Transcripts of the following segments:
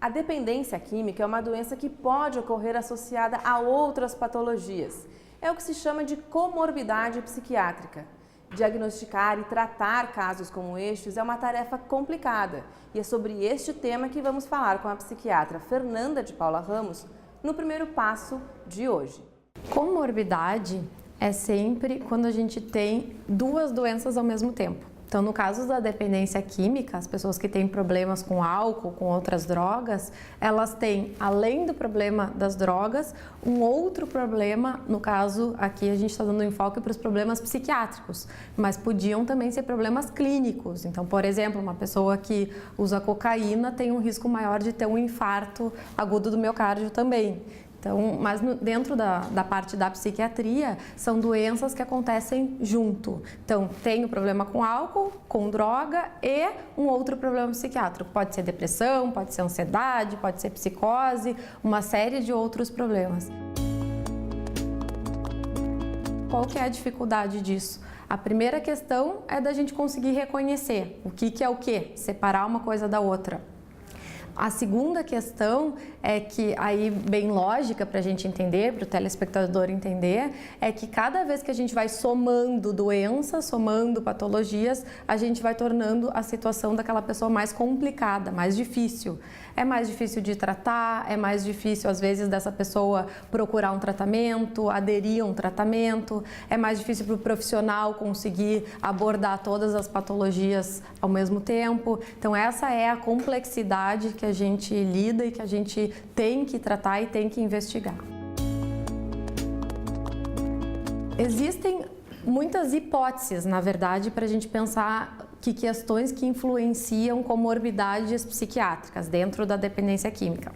A dependência química é uma doença que pode ocorrer associada a outras patologias. É o que se chama de comorbidade psiquiátrica. Diagnosticar e tratar casos como estes é uma tarefa complicada. E é sobre este tema que vamos falar com a psiquiatra Fernanda de Paula Ramos no primeiro passo de hoje. Comorbidade é sempre quando a gente tem duas doenças ao mesmo tempo. Então, no caso da dependência química, as pessoas que têm problemas com álcool, com outras drogas, elas têm, além do problema das drogas, um outro problema, no caso, aqui a gente está dando enfoque para os problemas psiquiátricos, mas podiam também ser problemas clínicos. Então, por exemplo, uma pessoa que usa cocaína tem um risco maior de ter um infarto agudo do miocárdio também. Então, mas dentro da parte da psiquiatria, são doenças que acontecem junto. Então, tem o problema com álcool, com droga e um outro problema psiquiátrico. Pode ser depressão, pode ser ansiedade, pode ser psicose, uma série de outros problemas. Qual que é a dificuldade disso? A primeira questão é da gente conseguir reconhecer o que é o que, separar uma coisa da outra. A segunda questão é que, aí bem lógica para a gente entender, para o telespectador entender, é que cada vez que a gente vai somando doenças, somando patologias, a gente vai tornando a situação daquela pessoa mais complicada, mais difícil. É mais difícil de tratar, é mais difícil às vezes dessa pessoa procurar um tratamento, aderir a um tratamento, é mais difícil para o profissional conseguir abordar todas as patologias ao mesmo tempo. Então essa é a complexidade que a gente lida e que a gente tem que tratar e tem que investigar. Existem muitas hipóteses, na verdade, para a gente pensar que questões que influenciam comorbidades psiquiátricas dentro da dependência química.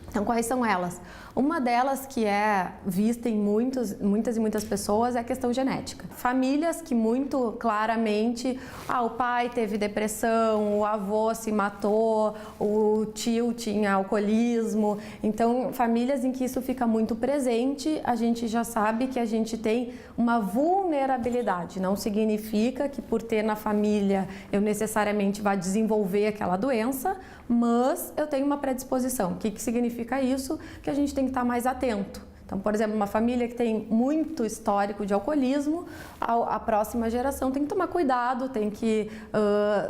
Então, quais são elas? Uma delas que é vista em muitas e muitas pessoas é a questão genética. Famílias que muito claramente, o pai teve depressão, o avô se matou, o tio tinha alcoolismo. Então, famílias em que isso fica muito presente, a gente já sabe que a gente tem uma vulnerabilidade. Não significa que por ter na família eu necessariamente vá desenvolver aquela doença, mas eu tenho uma predisposição. O que significa isso? Que a gente tem que estar mais atento. Então, por exemplo, uma família que tem muito histórico de alcoolismo, a próxima geração tem que tomar cuidado, tem que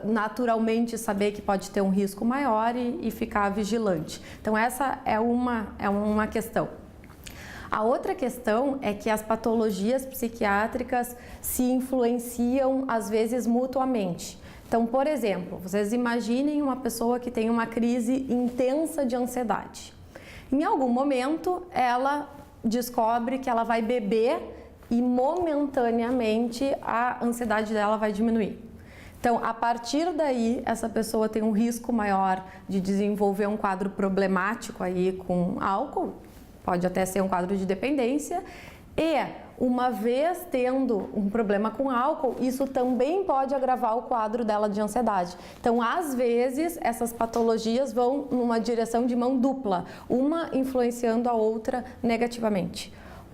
naturalmente saber que pode ter um risco maior e ficar vigilante. Então, essa é uma questão. A outra questão é que as patologias psiquiátricas se influenciam, às vezes, mutuamente. Então, por exemplo, vocês imaginem uma pessoa que tem uma crise intensa de ansiedade. Em algum momento, ela descobre que ela vai beber e momentaneamente a ansiedade dela vai diminuir. Então, a partir daí, essa pessoa tem um risco maior de desenvolver um quadro problemático aí com álcool, pode até ser um quadro de dependência, e uma vez tendo um problema com álcool, isso também pode agravar o quadro dela de ansiedade. Então, às vezes, essas patologias vão numa direção de mão dupla, uma influenciando a outra negativamente.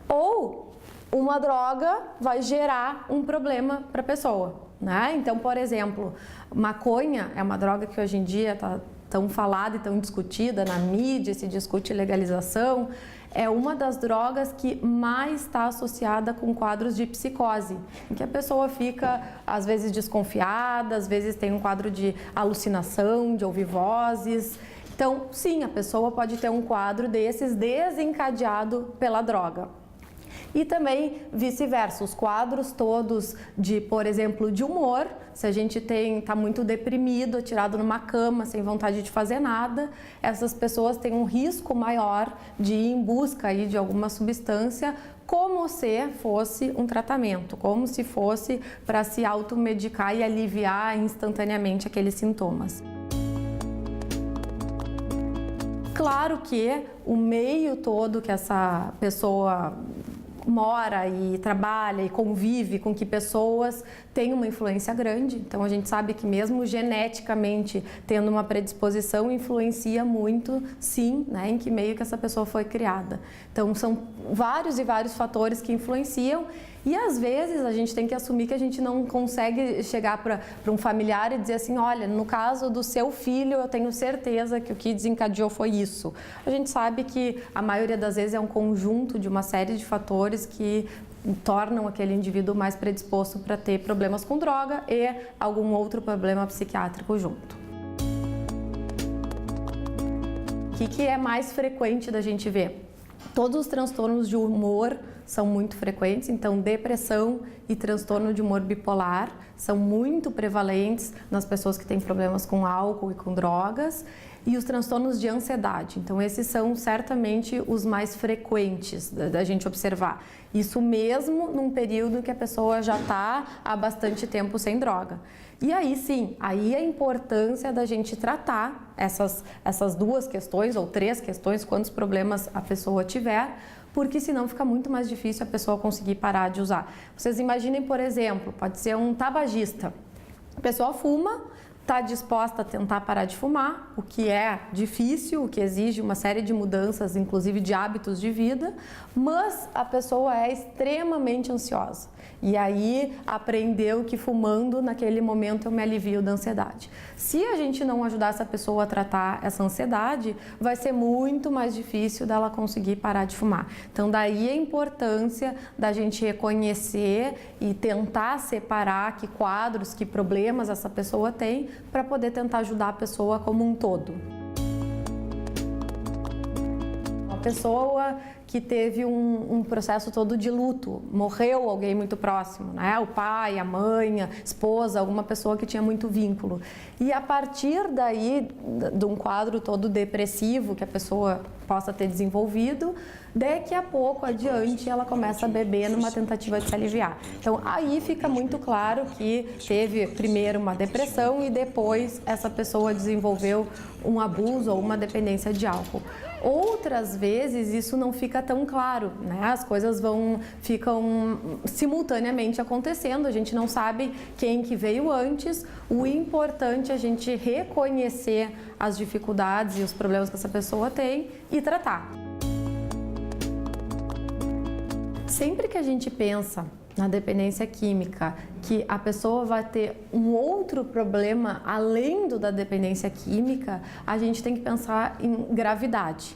Ou uma droga vai gerar um problema para a pessoa, né? Então, por exemplo, maconha é uma droga que hoje em dia está tão falada e tão discutida na mídia, se discute legalização. É uma das drogas que mais está associada com quadros de psicose, em que a pessoa fica, às vezes, desconfiada, às vezes tem um quadro de alucinação, de ouvir vozes. Então, sim, a pessoa pode ter um quadro desses desencadeado pela droga. E também vice-versa, os quadros todos de, por exemplo, de humor, se a gente está muito deprimido, atirado numa cama, sem vontade de fazer nada, essas pessoas têm um risco maior de ir em busca aí de alguma substância, como se fosse um tratamento, como se fosse para se automedicar e aliviar instantaneamente aqueles sintomas. Claro que o meio todo que essa pessoa mora e trabalha e convive com que pessoas tem uma influência grande. Então a gente sabe que mesmo geneticamente tendo uma predisposição influencia muito, sim, né, em que meio que essa pessoa foi criada. Então são vários e vários fatores que influenciam. E às vezes a gente tem que assumir que a gente não consegue chegar para um familiar e dizer assim, olha, no caso do seu filho eu tenho certeza que o que desencadeou foi isso. A gente sabe que a maioria das vezes é um conjunto de uma série de fatores que tornam aquele indivíduo mais predisposto para ter problemas com droga e algum outro problema psiquiátrico junto. O que é mais frequente da gente ver? Todos os transtornos de humor são muito frequentes, então depressão e transtorno de humor bipolar são muito prevalentes nas pessoas que têm problemas com álcool e com drogas, e os transtornos de ansiedade. Então esses são certamente os mais frequentes da gente observar. Isso mesmo num período que a pessoa já está há bastante tempo sem droga. E aí sim, aí a importância da gente tratar essas duas questões ou três questões, quantos problemas a pessoa tiver, porque senão fica muito mais difícil a pessoa conseguir parar de usar. Vocês imaginem, por exemplo, pode ser um tabagista. A pessoa fuma, está disposta a tentar parar de fumar, o que é difícil, o que exige uma série de mudanças, inclusive de hábitos de vida, mas a pessoa é extremamente ansiosa. E aí aprendeu que fumando naquele momento eu me alivio da ansiedade. Se a gente não ajudar essa pessoa a tratar essa ansiedade, vai ser muito mais difícil dela conseguir parar de fumar. Então daí a importância da gente reconhecer e tentar separar que quadros, que problemas essa pessoa tem, para poder tentar ajudar a pessoa como um todo. Uma pessoa que teve um processo todo de luto, morreu alguém muito próximo, né? O pai, a mãe, a esposa, alguma pessoa que tinha muito vínculo. E a partir daí, de um quadro todo depressivo que a pessoa possa ter desenvolvido, daqui a pouco adiante ela começa a beber numa tentativa de se aliviar. Então aí fica muito claro que teve primeiro uma depressão e depois essa pessoa desenvolveu um abuso ou uma dependência de álcool. Outras vezes isso não fica tão claro, né? As coisas ficam simultaneamente acontecendo, a gente não sabe quem que veio antes. O importante é a gente reconhecer as dificuldades e os problemas que essa pessoa tem e tratar. Sempre que a gente pensa na dependência química, que a pessoa vai ter um outro problema além do da dependência química, a gente tem que pensar em gravidade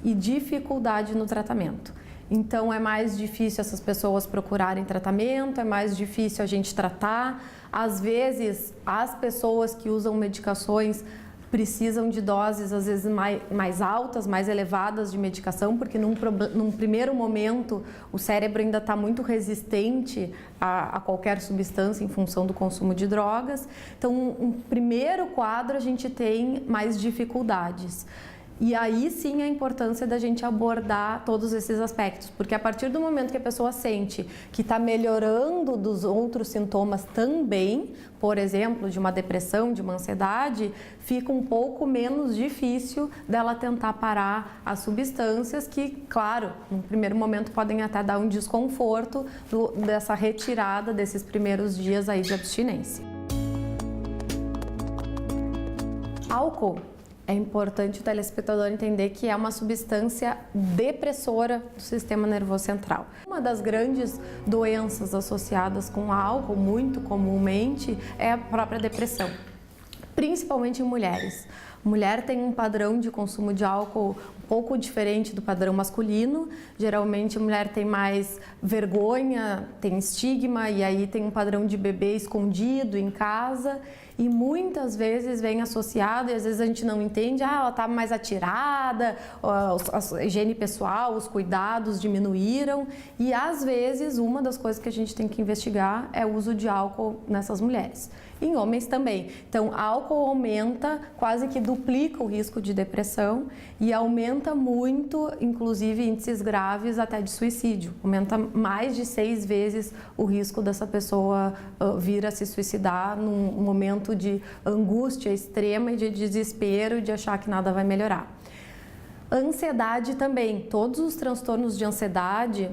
e dificuldade no tratamento. Então é mais difícil essas pessoas procurarem tratamento, é mais difícil a gente tratar. Às vezes as pessoas que usam medicações precisam de doses às vezes mais altas, mais elevadas de medicação, porque num primeiro momento o cérebro ainda está muito resistente a qualquer substância em função do consumo de drogas. Então, um primeiro quadro a gente tem mais dificuldades. E aí sim a importância da gente abordar todos esses aspectos, porque a partir do momento que a pessoa sente que está melhorando dos outros sintomas também, por exemplo, de uma depressão, de uma ansiedade, fica um pouco menos difícil dela tentar parar as substâncias que, claro, no primeiro momento podem até dar um desconforto dessa retirada desses primeiros dias aí de abstinência. Álcool. É importante o telespectador entender que é uma substância depressora do sistema nervoso central. Uma das grandes doenças associadas com álcool, muito comumente, é a própria depressão, principalmente em mulheres. Mulher tem um padrão de consumo de álcool um pouco diferente do padrão masculino. Geralmente a mulher tem mais vergonha, tem estigma e aí tem um padrão de beber escondido em casa. E muitas vezes vem associado, e às vezes a gente não entende, ela está mais atirada, a higiene pessoal, os cuidados diminuíram. E às vezes uma das coisas que a gente tem que investigar é o uso de álcool nessas mulheres. Em homens também. Então, álcool aumenta, quase que duplica o risco de depressão e aumenta muito, inclusive, índices graves até de suicídio. Aumenta mais de 6 vezes o risco dessa pessoa vir a se suicidar num momento de angústia extrema e de desespero, de achar que nada vai melhorar. Ansiedade também. Todos os transtornos de ansiedade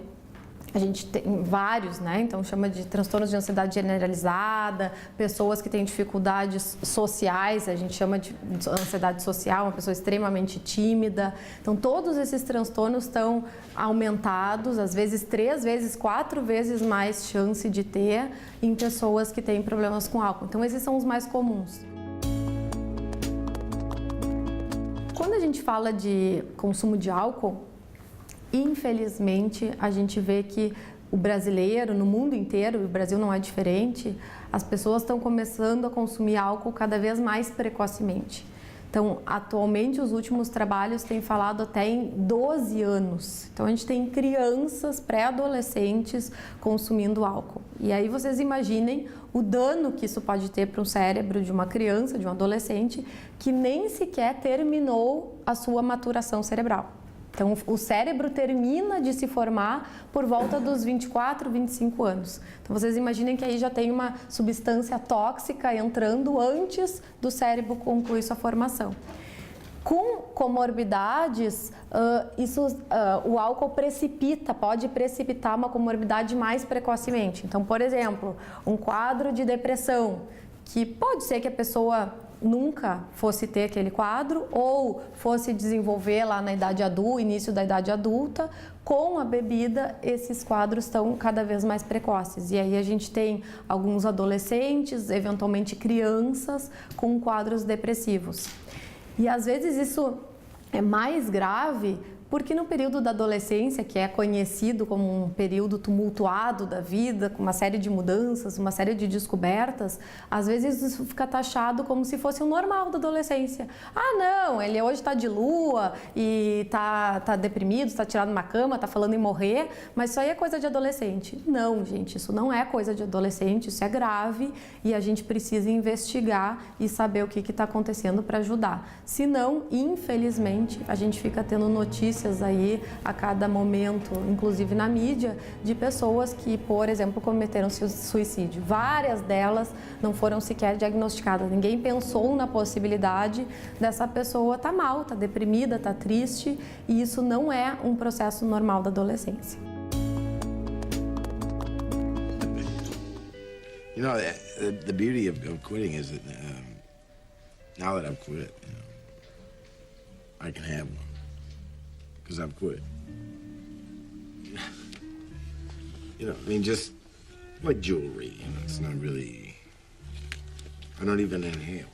A gente tem vários, né? Então chama de transtornos de ansiedade generalizada, pessoas que têm dificuldades sociais, a gente chama de ansiedade social, uma pessoa extremamente tímida. Então todos esses transtornos estão aumentados, às vezes 3 vezes, 4 vezes mais chance de ter em pessoas que têm problemas com álcool. Então esses são os mais comuns. Quando a gente fala de consumo de álcool, infelizmente, a gente vê que o brasileiro, no mundo inteiro, e o Brasil não é diferente, as pessoas estão começando a consumir álcool cada vez mais precocemente. Então, atualmente, os últimos trabalhos têm falado até em 12 anos. Então, a gente tem crianças, pré-adolescentes consumindo álcool. E aí vocês imaginem o dano que isso pode ter para o cérebro de uma criança, de um adolescente, que nem sequer terminou a sua maturação cerebral. Então, o cérebro termina de se formar por volta dos 24, 25 anos. Então, vocês imaginem que aí já tem uma substância tóxica entrando antes do cérebro concluir sua formação. Com comorbidades, o álcool pode precipitar uma comorbidade mais precocemente. Então, por exemplo, um quadro de depressão, que pode ser que a pessoa nunca fosse ter aquele quadro ou fosse desenvolver lá na idade adulta, início da idade adulta, com a bebida esses quadros estão cada vez mais precoces. E aí a gente tem alguns adolescentes, eventualmente crianças, com quadros depressivos. E às vezes isso é mais grave porque no período da adolescência, que é conhecido como um período tumultuado da vida, com uma série de mudanças, uma série de descobertas, às vezes isso fica taxado como se fosse o normal da adolescência. Ah, não, ele hoje está de lua e está deprimido, está tirado de uma cama, está falando em morrer, mas isso aí é coisa de adolescente. Não, gente, isso não é coisa de adolescente, isso é grave e a gente precisa investigar e saber o que está acontecendo para ajudar. Senão, infelizmente, a gente fica tendo notícias aí a cada momento, inclusive na mídia, de pessoas que, por exemplo, cometeram suicídio. Várias delas não foram sequer diagnosticadas. Ninguém pensou na possibilidade dessa pessoa estar mal, estar deprimida, estar triste, e isso não é um processo normal da adolescência. You know, the beauty of quitting is that now that I've quit, I can have one. Because I've quit. You know, I mean, just like jewelry, you know, it's not really, I don't even inhale.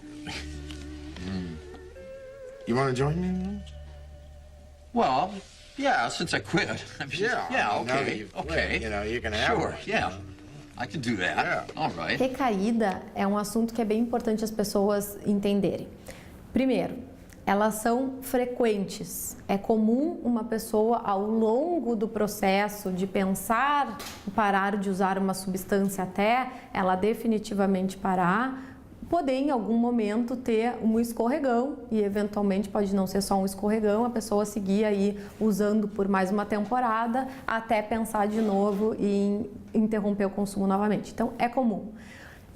You want to join me? Well, yeah, since I quit. Yeah, Yeah, now that okay, you've quit, okay. you know, you can have Sure, one, yeah. you know. I can do that. Yeah. All right. Recaída é um assunto que é bem importante as pessoas entenderem. Primeiro, elas são frequentes. É comum uma pessoa, ao longo do processo de pensar em parar de usar uma substância até ela definitivamente parar, poder em algum momento ter um escorregão e eventualmente pode não ser só um escorregão, a pessoa seguir aí usando por mais uma temporada até pensar de novo em interromper o consumo novamente. Então é comum.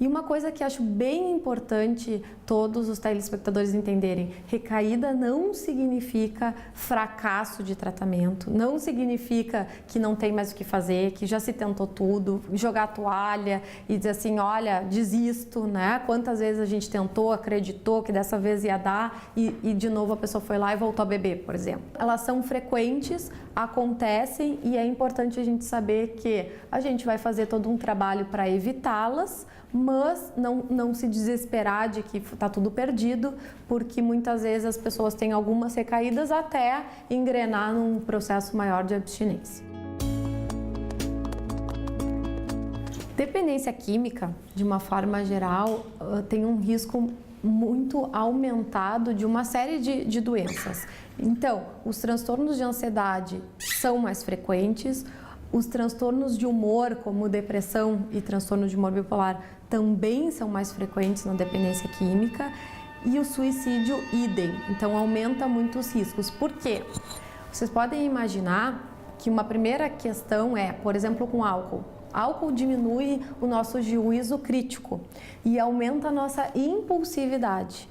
E uma coisa que acho bem importante todos os telespectadores entenderem, recaída não significa fracasso de tratamento, não significa que não tem mais o que fazer, que já se tentou tudo, jogar a toalha e dizer assim, olha, desisto, né? Quantas vezes a gente tentou, acreditou que dessa vez ia dar e de novo a pessoa foi lá e voltou a beber, por exemplo. Elas são frequentes, acontecem e é importante a gente saber que a gente vai fazer todo um trabalho para evitá-las, mas não se desesperar de que está tudo perdido, porque muitas vezes as pessoas têm algumas recaídas até engrenar num processo maior de abstinência. Dependência química, de uma forma geral, tem um risco muito aumentado de uma série de doenças. Então, os transtornos de ansiedade são mais frequentes, os transtornos de humor, como depressão e transtorno de humor bipolar, também são mais frequentes na dependência química e o suicídio, idem. Então, aumenta muito os riscos. Por quê? Vocês podem imaginar que uma primeira questão é, por exemplo, com álcool. Álcool diminui o nosso juízo crítico e aumenta a nossa impulsividade.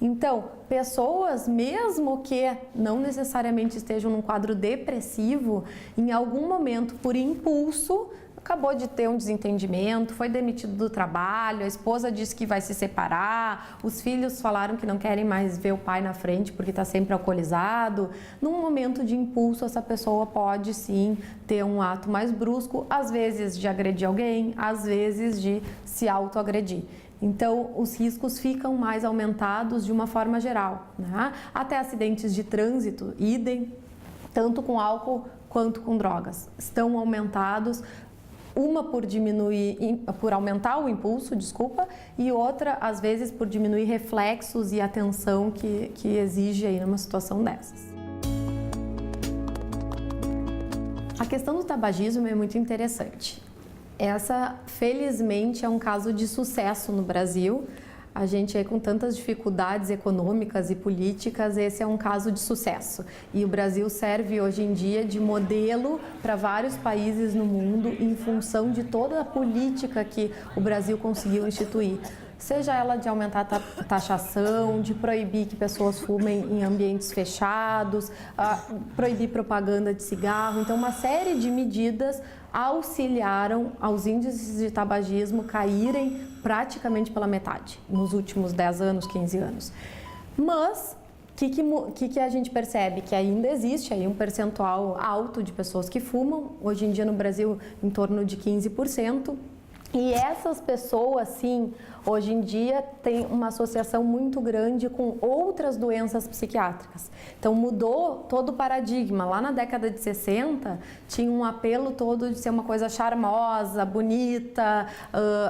Então, pessoas, mesmo que não necessariamente estejam num quadro depressivo, em algum momento, por impulso, acabou de ter um desentendimento, foi demitido do trabalho, a esposa disse que vai se separar, os filhos falaram que não querem mais ver o pai na frente porque está sempre alcoolizado. Num momento de impulso, essa pessoa pode sim ter um ato mais brusco, às vezes de agredir alguém, às vezes de se autoagredir. Então, os riscos ficam mais aumentados de uma forma geral, né? Até acidentes de trânsito, idem, tanto com álcool quanto com drogas, estão aumentados. Uma por aumentar o impulso, e outra, às vezes, por diminuir reflexos e atenção que exige aí numa situação dessas. A questão do tabagismo é muito interessante. Essa, felizmente, é um caso de sucesso no Brasil. A gente aí com tantas dificuldades econômicas e políticas, esse é um caso de sucesso. E o Brasil serve hoje em dia de modelo para vários países no mundo em função de toda a política que o Brasil conseguiu instituir. Seja ela de aumentar a taxação, de proibir que pessoas fumem em ambientes fechados, proibir propaganda de cigarro. Então, uma série de medidas auxiliaram aos índices de tabagismo caírem praticamente pela metade nos últimos 10 anos, 15 anos. Mas o que a gente percebe? Que ainda existe aí um percentual alto de pessoas que fumam, hoje em dia no Brasil em torno de 15%. E essas pessoas, sim, hoje em dia têm uma associação muito grande com outras doenças psiquiátricas. Então mudou todo o paradigma. Lá na década de 60 tinha um apelo todo de ser uma coisa charmosa, bonita,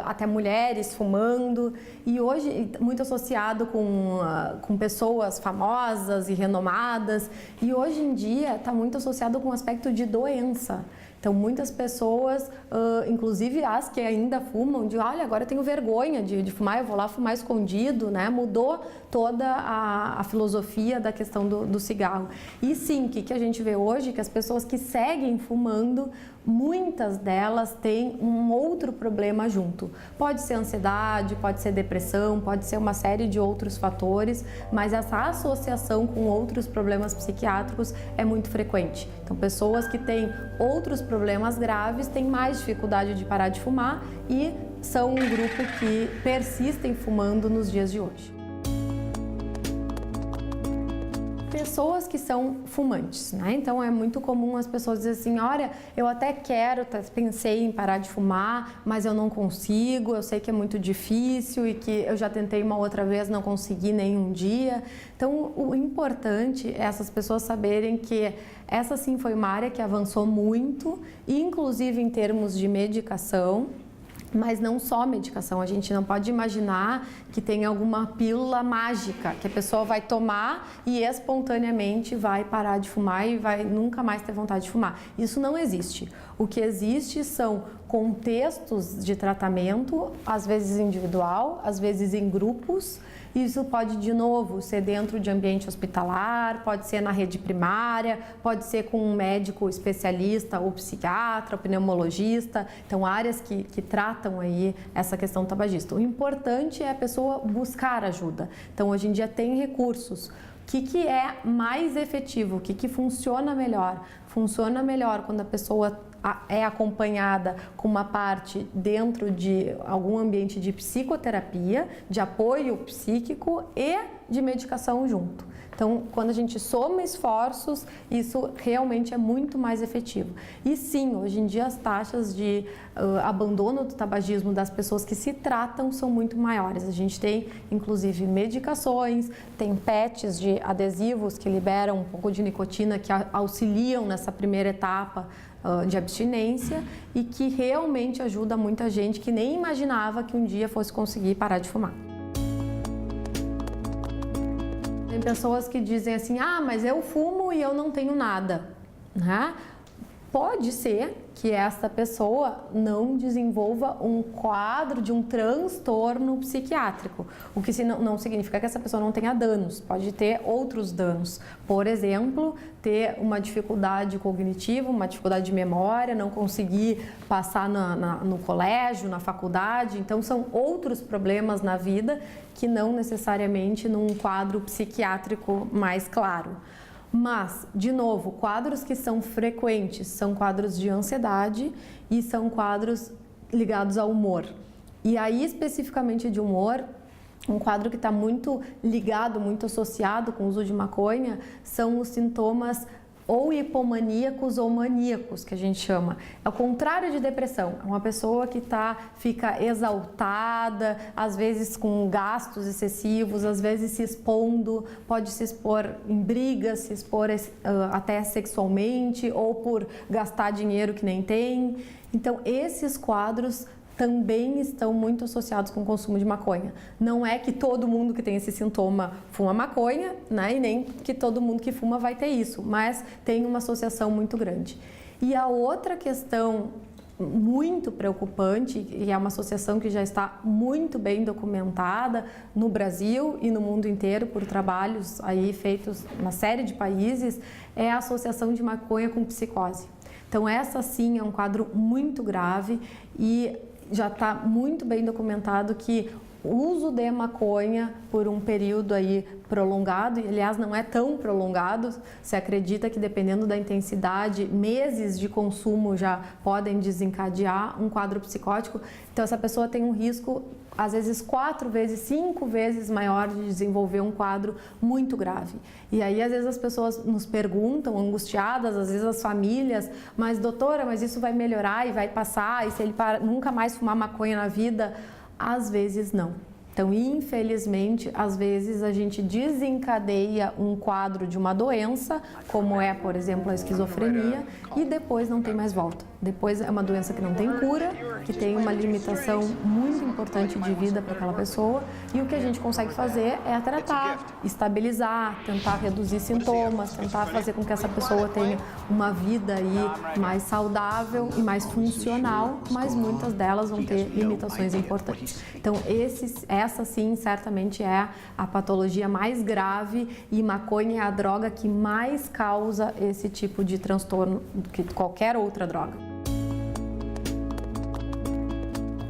até mulheres fumando. E hoje muito associado com pessoas famosas e renomadas. E hoje em dia está muito associado com o aspecto de doença. Então, muitas pessoas, inclusive as que ainda fumam, de olha, agora eu tenho vergonha de fumar, eu vou lá fumar escondido, né? Mudou toda a filosofia da questão do cigarro. E sim, o que a gente vê hoje? Que as pessoas que seguem fumando, muitas delas têm um outro problema junto. Pode ser ansiedade, pode ser depressão, pode ser uma série de outros fatores, mas essa associação com outros problemas psiquiátricos é muito frequente. Então, pessoas que têm outros problemas graves têm mais dificuldade de parar de fumar e são um grupo que persistem fumando nos dias de hoje. Pessoas que são fumantes, né? Então é muito comum as pessoas dizerem assim, olha, eu até pensei em parar de fumar, mas eu não consigo, eu sei que é muito difícil e que eu já tentei uma outra vez, não consegui nenhum dia. Então o importante é essas pessoas saberem que essa sim foi uma área que avançou muito, inclusive em termos de medicação. Mas não só medicação, a gente não pode imaginar que tem alguma pílula mágica que a pessoa vai tomar e espontaneamente vai parar de fumar e vai nunca mais ter vontade de fumar. Isso não existe. O que existe são contextos de tratamento, às vezes individual, às vezes em grupos. Isso pode, de novo, ser dentro de ambiente hospitalar, pode ser na rede primária, pode ser com um médico especialista ou psiquiatra, ou pneumologista. Então, áreas que tratam aí essa questão do tabagismo. O importante é a pessoa buscar ajuda. Então, hoje em dia tem recursos. O que é mais efetivo? O que funciona melhor? Funciona melhor quando a pessoa é acompanhada com uma parte dentro de algum ambiente de psicoterapia, de apoio psíquico e de medicação junto. Então, quando a gente soma esforços, isso realmente é muito mais efetivo. E sim, hoje em dia as taxas de abandono do tabagismo das pessoas que se tratam são muito maiores. A gente tem, inclusive, medicações, tem PETs de adesivos que liberam um pouco de nicotina, que auxiliam nessa primeira etapa de abstinência e que realmente ajuda muita gente que nem imaginava que um dia fosse conseguir parar de fumar. Tem pessoas que dizem assim, mas eu fumo e eu não tenho nada, né? Pode ser que essa pessoa não desenvolva um quadro de um transtorno psiquiátrico, o que não significa que essa pessoa não tenha danos, pode ter outros danos. Por exemplo, ter uma dificuldade cognitiva, uma dificuldade de memória, não conseguir passar no colégio, na faculdade. Então, são outros problemas na vida que não necessariamente num quadro psiquiátrico mais claro. Mas, de novo, quadros que são frequentes são quadros de ansiedade e são quadros ligados ao humor. E aí, especificamente de humor, um quadro que está muito ligado, muito associado com o uso de maconha, são os sintomas ou hipomaníacos ou maníacos, que a gente chama. É o contrário de depressão. É uma pessoa que fica exaltada, às vezes com gastos excessivos, às vezes se expondo, pode se expor em brigas, se expor até sexualmente ou por gastar dinheiro que nem tem. Então, esses quadros também estão muito associados com o consumo de maconha. Não é que todo mundo que tem esse sintoma fuma maconha, né? E nem que todo mundo que fuma vai ter isso, mas tem uma associação muito grande. E a outra questão muito preocupante, e é uma associação que já está muito bem documentada no Brasil e no mundo inteiro por trabalhos aí feitos na série de países, é a associação de maconha com psicose. Então essa sim é um quadro muito grave e já está muito bem documentado que o uso de maconha por um período aí prolongado, e aliás não é tão prolongado, se acredita que dependendo da intensidade, meses de consumo já podem desencadear um quadro psicótico. Então essa pessoa tem um risco às vezes 4 vezes, 5 vezes maior de desenvolver um quadro muito grave. E aí às vezes as pessoas nos perguntam, angustiadas, às vezes as famílias, mas doutora, mas isso vai melhorar e vai passar, e se ele nunca mais fumar maconha na vida? Às vezes não. Então, infelizmente, às vezes a gente desencadeia um quadro de uma doença, como é, por exemplo, a esquizofrenia, e depois não tem mais volta. Depois é uma doença que não tem cura, que tem uma limitação muito importante de vida para aquela pessoa, e o que a gente consegue fazer é tratar, estabilizar, tentar reduzir sintomas, tentar fazer com que essa pessoa tenha uma vida aí mais saudável e mais funcional, mas muitas delas vão ter limitações importantes. Então, essa sim, certamente é a patologia mais grave, e maconha é a droga que mais causa esse tipo de transtorno do que qualquer outra droga.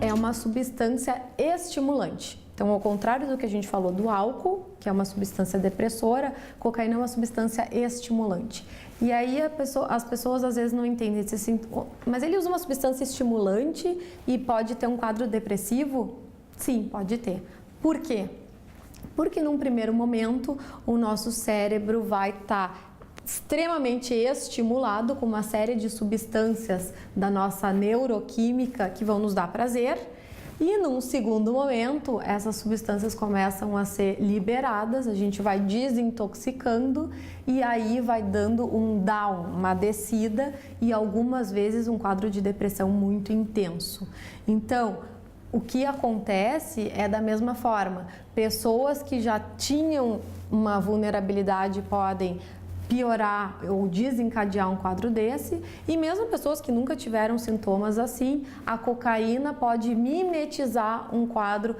É uma substância estimulante. Então, ao contrário do que a gente falou do álcool, que é uma substância depressora, cocaína é uma substância estimulante. E aí as pessoas às vezes não entendem, assim, mas ele usa uma substância estimulante e pode ter um quadro depressivo? Sim, pode ter. Por quê? Porque num primeiro momento o nosso cérebro vai estar extremamente estimulado com uma série de substâncias da nossa neuroquímica que vão nos dar prazer, e num segundo momento essas substâncias começam a ser liberadas, a gente vai desintoxicando e aí vai dando um down, uma descida, e algumas vezes um quadro de depressão muito intenso. Então, o que acontece é da mesma forma, pessoas que já tinham uma vulnerabilidade podem piorar ou desencadear um quadro desse, e mesmo pessoas que nunca tiveram sintomas assim, a cocaína pode mimetizar um quadro,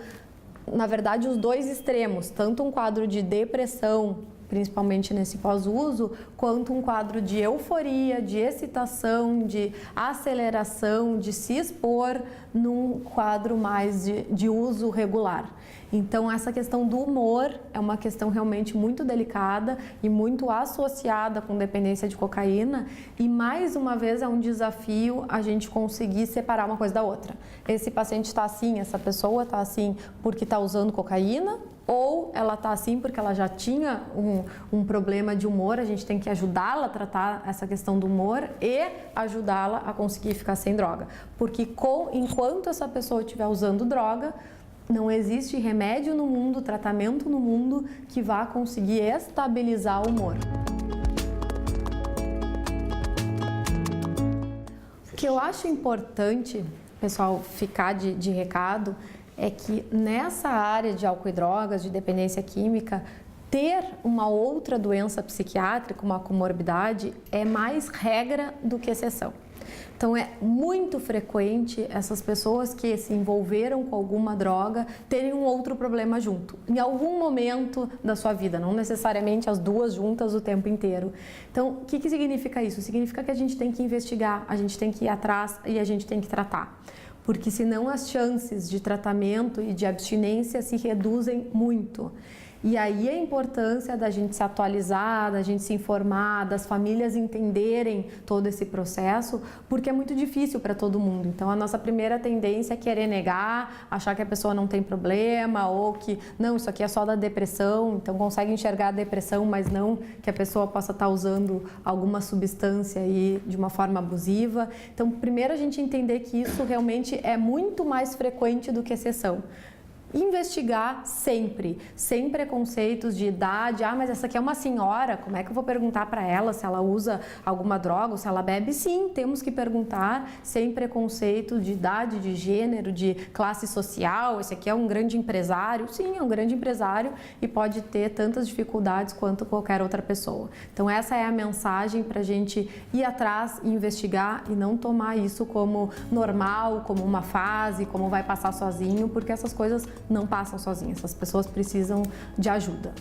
na verdade os dois extremos, tanto um quadro de depressão, principalmente nesse pós-uso, quanto um quadro de euforia, de excitação, de aceleração, de se expor num quadro mais de uso regular. Então, essa questão do humor é uma questão realmente muito delicada e muito associada com dependência de cocaína, e mais uma vez é um desafio a gente conseguir separar uma coisa da outra. Esse paciente está assim, essa pessoa está assim porque está usando cocaína, ou ela está assim porque ela já tinha um problema de humor. A gente tem que ajudá-la a tratar essa questão do humor e ajudá-la a conseguir ficar sem droga. Porque enquanto essa pessoa estiver usando droga, não existe remédio no mundo, tratamento no mundo que vá conseguir estabilizar o humor. O que eu acho importante, pessoal, ficar de recado, é que nessa área de álcool e drogas, de dependência química, ter uma outra doença psiquiátrica, uma comorbidade, é mais regra do que exceção. Então é muito frequente essas pessoas que se envolveram com alguma droga terem um outro problema junto, em algum momento da sua vida, não necessariamente as duas juntas o tempo inteiro. Então, o que significa isso? Significa que a gente tem que investigar, a gente tem que ir atrás e a gente tem que tratar. Porque senão as chances de tratamento e de abstinência se reduzem muito. E aí a importância da gente se atualizar, da gente se informar, das famílias entenderem todo esse processo, porque é muito difícil para todo mundo. Então a nossa primeira tendência é querer negar, achar que a pessoa não tem problema ou que não, isso aqui é só da depressão, então consegue enxergar a depressão, mas não que a pessoa possa estar usando alguma substância aí de uma forma abusiva. Então primeiro a gente entender que isso realmente é muito mais frequente do que exceção. Investigar sempre, sem preconceitos de idade. Ah, mas essa aqui é uma senhora, como é que eu vou perguntar para ela se ela usa alguma droga ou se ela bebe? Sim, temos que perguntar sem preconceito de idade, de gênero, de classe social. Esse aqui é um grande empresário? Sim, é um grande empresário e pode ter tantas dificuldades quanto qualquer outra pessoa. Então essa é a mensagem para a gente ir atrás e investigar e não tomar isso como normal, como uma fase, como vai passar sozinho, porque essas coisas não passam sozinhas, essas pessoas precisam de ajuda.